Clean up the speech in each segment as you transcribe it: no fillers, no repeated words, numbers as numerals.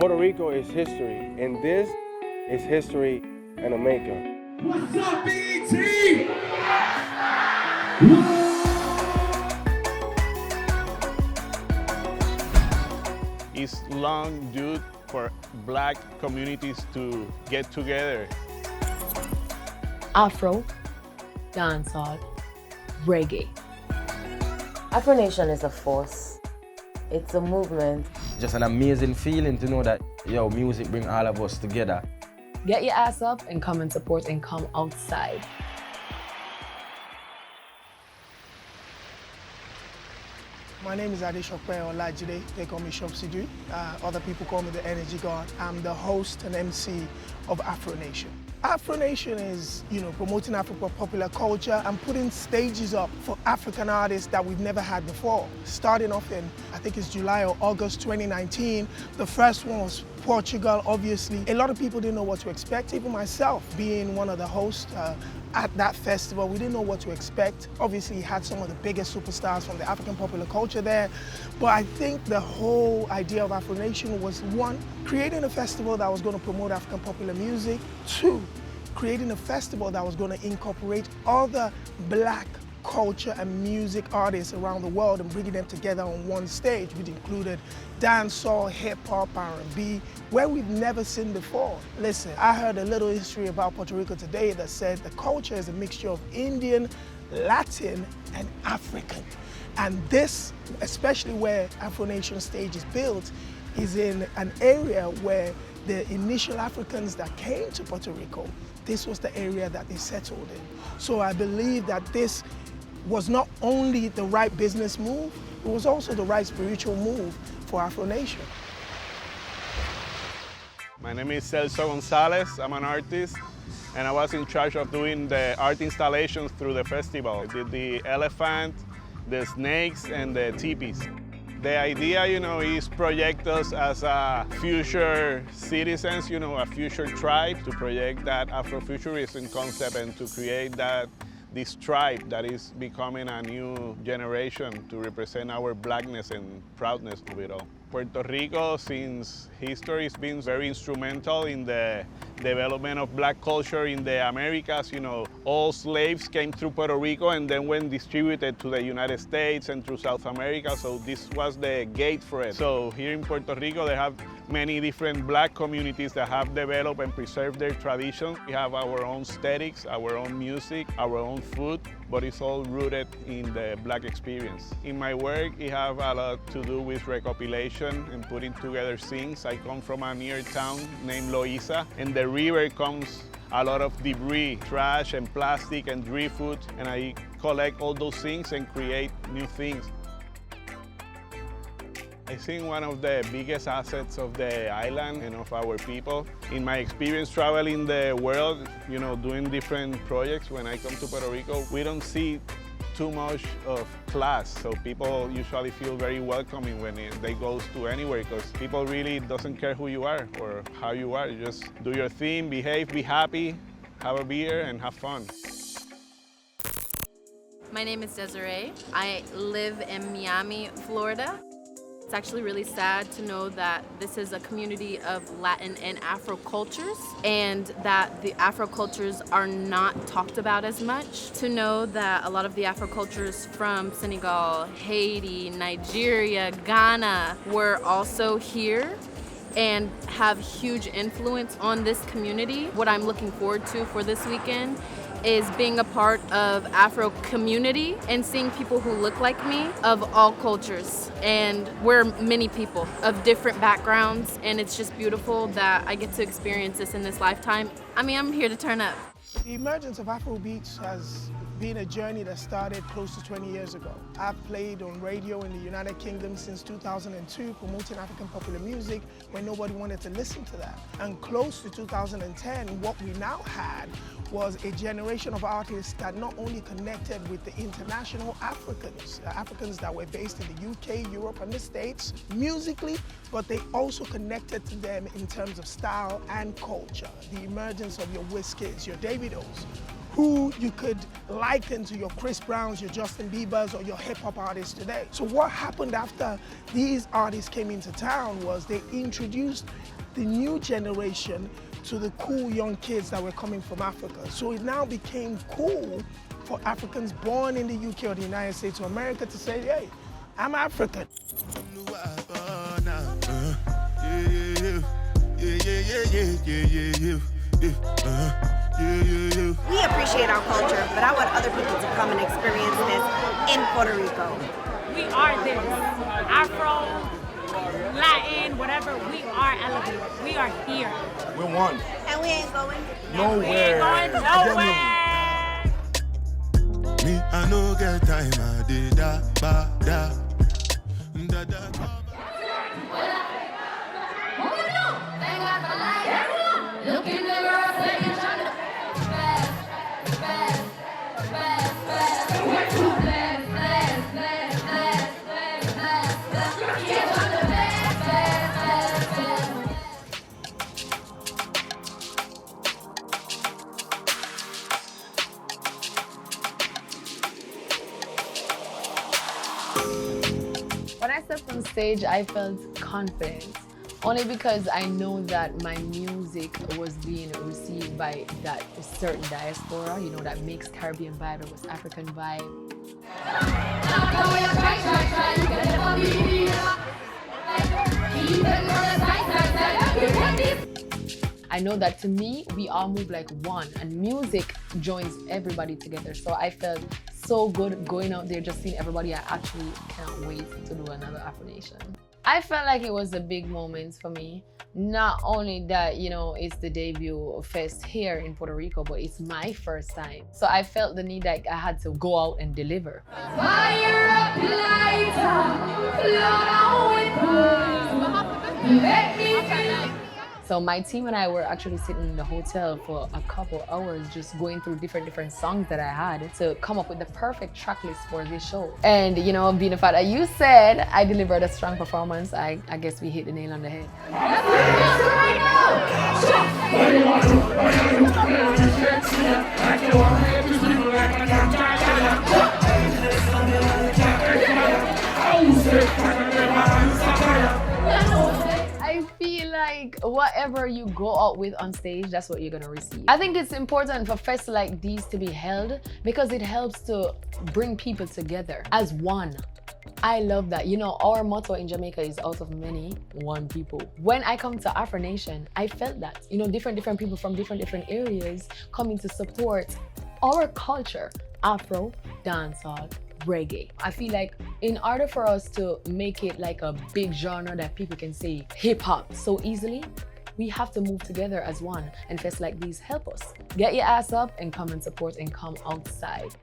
Puerto Rico is history, and this is history and a maker. What's up, BT? It's long due for black communities to get together. Afro, dancehall, reggae. Afro Nation is a force. It's a movement. Just an amazing feeling to know that, music bring all of us together. Get your ass up and come and support and come outside. My name is Alade. They call me Shenseea. Other people call me the Energy God. I'm the host and MC of Afro Nation. Afro Nation is, promoting African popular culture and putting stages up for African artists that we've never had before. Starting off in, I think it's July or August 2019. The first one was Portugal, obviously. A lot of people didn't know what to expect, even myself being one of the hosts at that festival. We didn't know what to expect. Obviously, had some of the biggest superstars from the African popular culture there. But I think the whole idea of Afro Nation was, one, creating a festival that was going to promote African popular music. Two, creating a festival that was going to incorporate other black culture and music artists around the world and bringing them together on one stage, which included dancehall, hip-hop, R&B, where we've never seen before. Listen, I heard a little history about Puerto Rico today that said the culture is a mixture of Indian, Latin, and African. And this, especially where Afro Nation stage is built, is in an area where the initial Africans that came to Puerto Rico, this was the area that they settled in. So I believe that this was not only the right business move, it was also the right spiritual move for Afro Nation. My name is Celso Gonzalez. I'm an artist, and I was in charge of doing the art installations through the festival. I did the elephant, the snakes, and the teepees. The idea, is project us as a future citizens, a future tribe, to project that Afrofuturism concept and to create this tribe that is becoming a new generation to represent our blackness and proudness of it all. Puerto Rico, since history, has been very instrumental in the development of black culture in the Americas. All slaves came through Puerto Rico and then went distributed to the United States and through South America, so this was the gate for it. So here in Puerto Rico, they have many different black communities that have developed and preserved their traditions. We have our own aesthetics, our own music, our own food, but it's all rooted in the black experience. In my work, it have a lot to do with recopilation and putting together things. I come from a near town named Loíza, and the river comes a lot of debris, trash and plastic and driftwood, and I collect all those things and create new things. I think one of the biggest assets of the island and of our people, in my experience traveling the world, doing different projects, when I come to Puerto Rico, we don't see too much of class, so people usually feel very welcoming when they go to anywhere, because people really doesn't care who you are or how you are. You just do your thing, behave, be happy, have a beer, and have fun. My name is Desiree. I live in Miami, Florida. It's actually really sad to know that this is a community of Latin and Afro cultures, and that the Afro cultures are not talked about as much. To know that a lot of the Afro cultures from Senegal, Haiti, Nigeria, Ghana were also here and have huge influence on this community. What I'm looking forward to for this weekend is being a part of Afro community and seeing people who look like me of all cultures. And we're many people of different backgrounds, and it's just beautiful that I get to experience this in this lifetime. I'm here to turn up. The emergence of Afrobeats has been a journey that started close to 20 years ago. I've played on radio in the United Kingdom since 2002, promoting African popular music when nobody wanted to listen to that. And close to 2010, what we now had was a generation of artists that not only connected with the international Africans, the Africans that were based in the UK, Europe, and the States, musically, but they also connected to them in terms of style and culture. The emergence of your Wizkids, your Davidos, who you could liken to your Chris Browns, your Justin Biebers, or your hip-hop artists today. So what happened after these artists came into town was they introduced the new generation to the cool young kids that were coming from Africa. So it now became cool for Africans born in the UK or the United States or America to say, hey, I'm African. We appreciate our culture, but I want other people to come and experience this in Puerto Rico. We are this. Afro, Latin, whatever, we are elevated. We are here. We're one. And we ain't going nowhere. We ain't going nowhere. Me, I no get time, I did da ba da. Da da. Look in the mirror, say you shut up. When I stepped on stage, I felt confident. Only because I know that my music was being received by that certain diaspora, you know, that mixed Caribbean vibe, it was African vibe. I know that to me, we all move like one, and music joins everybody together. So I felt so good going out there, just seeing everybody. I actually cannot wait to do another Afro Nation. I felt like it was a big moment for me. Not only that, you know, it's the debut fest here in Puerto Rico, but it's my first time. So I felt the need that I had to go out and deliver. Fire up lighter, float with let me feel. So my team and I were actually sitting in the hotel for a couple hours just going through different songs that I had to come up with the perfect track list for this show. And you know, being the fact that you said I delivered a strong performance, I guess we hit the nail on the head. I feel like whatever you go out with on stage, that's what you're gonna receive. I think it's important for fests like these to be held because it helps to bring people together as one. I love that. You know, our motto in Jamaica is out of many, one people. When I come to Afro Nation, I felt that. You know, different people from different areas coming to support our culture, Afro, dancehall, reggae. I feel like in order for us to make it like a big genre that people can say hip hop so easily, we have to move together as one, and fests like these help us. Get your ass up and come and support and come outside.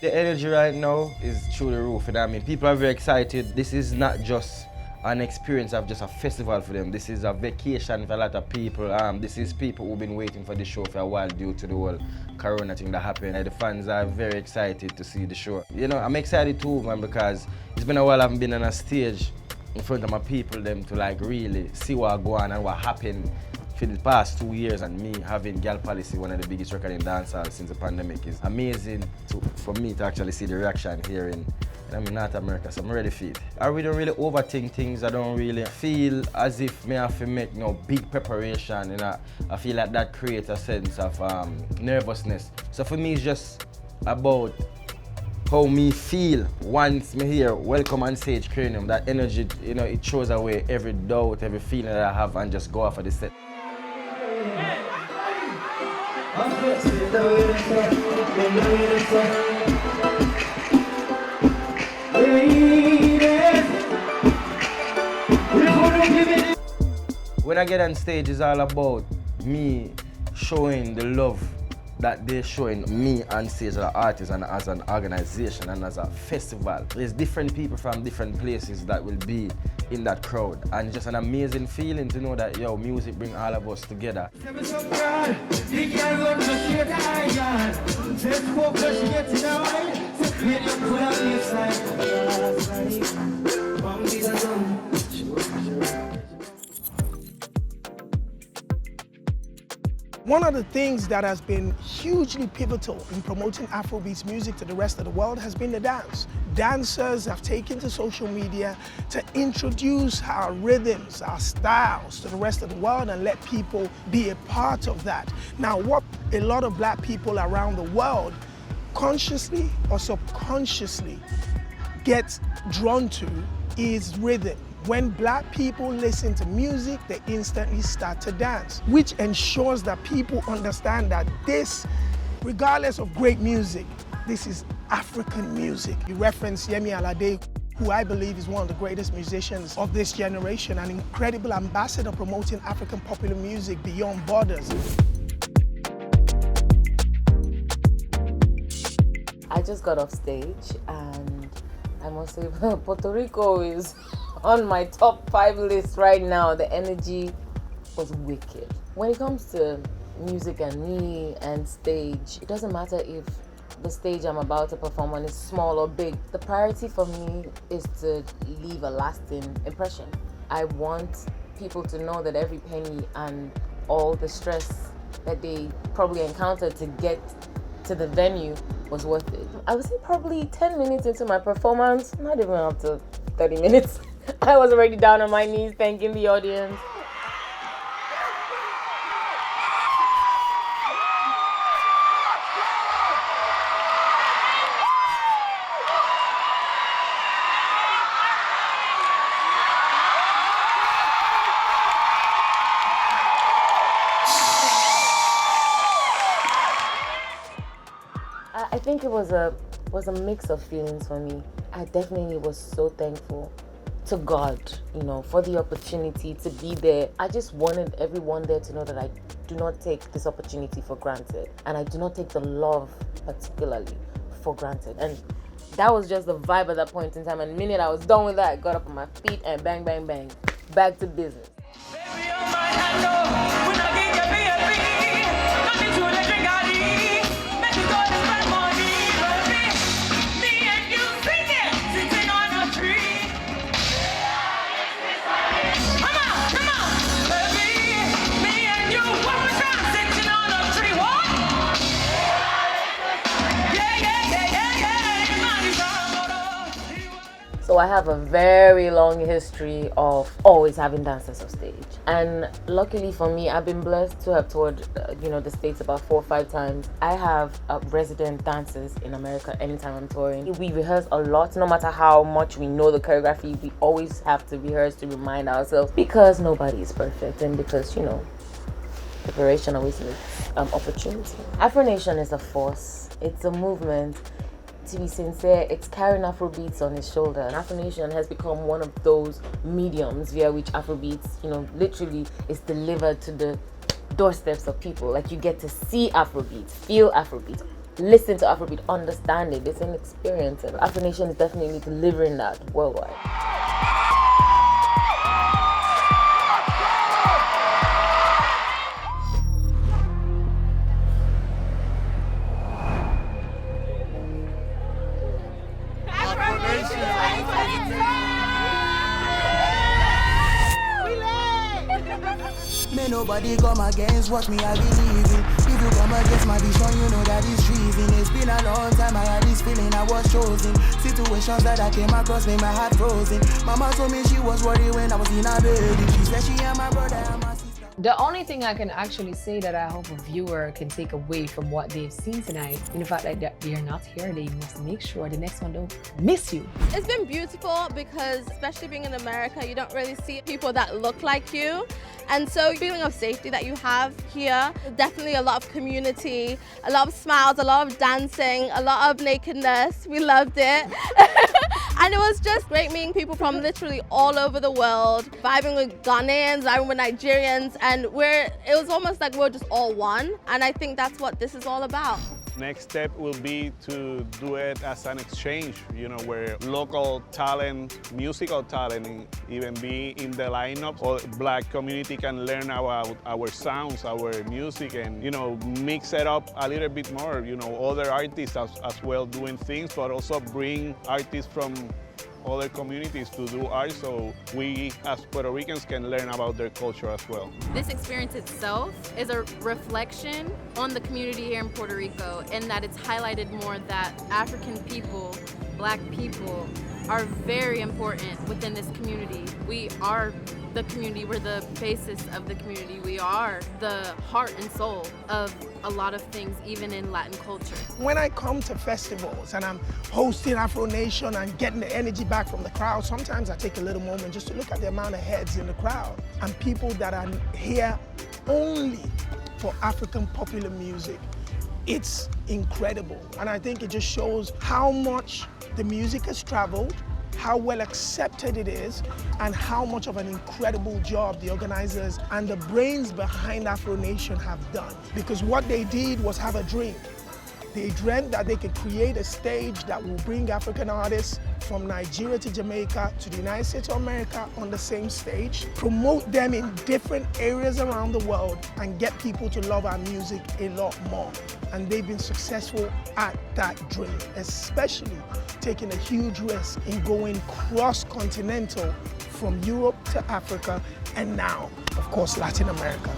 The energy right now is through the roof, and I mean, people are very excited. This is not just an experience of just a festival for them. This is a vacation for a lot of people. This is people who've been waiting for the show for a while due to the whole corona thing that happened. The fans are very excited to see the show. You know, I'm excited too, man, because it's been a while I haven't been on a stage in front of my people, them to like really see what go on and what happened for the past 2 years, and me having Girl Policy, one of the biggest record in dancehall since the pandemic, is amazing for me to actually see the reaction here in North America, so I'm ready for it. I don't really overthink things. I don't really feel as if me have to make big preparation, and I feel like that creates a sense of nervousness. So for me, it's just about how me feel once me hear Welcome on Stage Cranium. That energy, you know, it throws away every doubt, every feeling that I have, and just go off of the set. When I get on stage, it's all about me showing the love that they're showing me on stage as an artist and as an organization and as a festival. There's different people from different places that will be in that crowd, and just an amazing feeling to know that music brings all of us together. One of the things that has been hugely pivotal in promoting Afrobeats music to the rest of the world has been the dance. Dancers have taken to social media to introduce our rhythms, our styles to the rest of the world and let people be a part of that. Now, what a lot of black people around the world consciously or subconsciously get drawn to is rhythm. When black people listen to music, they instantly start to dance, which ensures that people understand that this, regardless of great music, this is African music. You reference Yemi Alade, who I believe is one of the greatest musicians of this generation, an incredible ambassador promoting African popular music beyond borders. I just got off stage and I must say Puerto Rico is on my top 5 list right now. The energy was wicked. When it comes to music and me and stage, it doesn't matter if the stage I'm about to perform on is small or big. The priority for me is to leave a lasting impression. I want people to know that every penny and all the stress that they probably encountered to get to the venue was worth it. I would say probably 10 minutes into my performance, not even up to 30 minutes, I was already down on my knees thanking the audience. I think it was a mix of feelings for me. I definitely was so thankful to God, for the opportunity to be there. I just wanted everyone there to know that I do not take this opportunity for granted, and I do not take the love particularly for granted. And that was just the vibe at that point in time. And the minute I was done with that, I got up on my feet and bang, bang, bang, back to business. So I have a very long history of always having dancers on stage. And luckily for me, I've been blessed to have toured, the States about 4 or 5 times. I have resident dancers in America anytime I'm touring. We rehearse a lot, no matter how much we know the choreography, we always have to rehearse to remind ourselves, because nobody is perfect and because, preparation always makes opportunity. Afro Nation is a force. It's a movement. To be sincere, it's carrying Afrobeats on its shoulder. And Afro Nation has become one of those mediums via which Afrobeats, literally is delivered to the doorsteps of people. Like, you get to see Afrobeats, feel Afrobeats, listen to Afrobeat, understand it. It's an experience. And Afro Nation is definitely delivering that worldwide. May nobody come against what me I believe in. If you come against my vision, you know that it's treason. It's been a long time, I had this feeling I was chosen. Situations that I came across made my heart frozen. Mama told me she was worried when I was in her bed. She said she and my brother and my sister. The only thing I can actually say that I hope a viewer can take away from what they've seen tonight, in the fact that they're not here, they must make sure the next one don't miss you. It's been beautiful because, especially being in America, you don't really see people that look like you. And so the feeling of safety that you have here, definitely a lot of community, a lot of smiles, a lot of dancing, a lot of nakedness. We loved it. And it was just great meeting people from literally all over the world, vibing with Ghanaians, vibing with Nigerians, and it was almost like we're just all one. And I think that's what this is all about. Next step will be to do it as an exchange, where local talent, musical talent, even be in the lineup, or Black community can learn our sounds, our music, and mix it up a little bit more. Other artists as well doing things, but also bring artists from other communities to do art so we as Puerto Ricans can learn about their culture as well. This experience itself is a reflection on the community here in Puerto Rico, in that it's highlighted more that African people, Black people, are very important within this community. We are the community, we're the basis of the community. We are the heart and soul of a lot of things, even in Latin culture. When I come to festivals and I'm hosting Afro Nation and getting the energy back from the crowd, sometimes I take a little moment just to look at the amount of heads in the crowd and people that are here only for African popular music. It's incredible, and I think it just shows how much the music has traveled, how well accepted it is, and how much of an incredible job the organizers and the brains behind Afro Nation have done. Because what they did was have a dream. They dreamt that they could create a stage that will bring African artists from Nigeria to Jamaica to the United States of America on the same stage, promote them in different areas around the world, and get people to love our music a lot more. And they've been successful at that dream, especially taking a huge risk in going cross-continental from Europe to Africa, and now, of course, Latin America.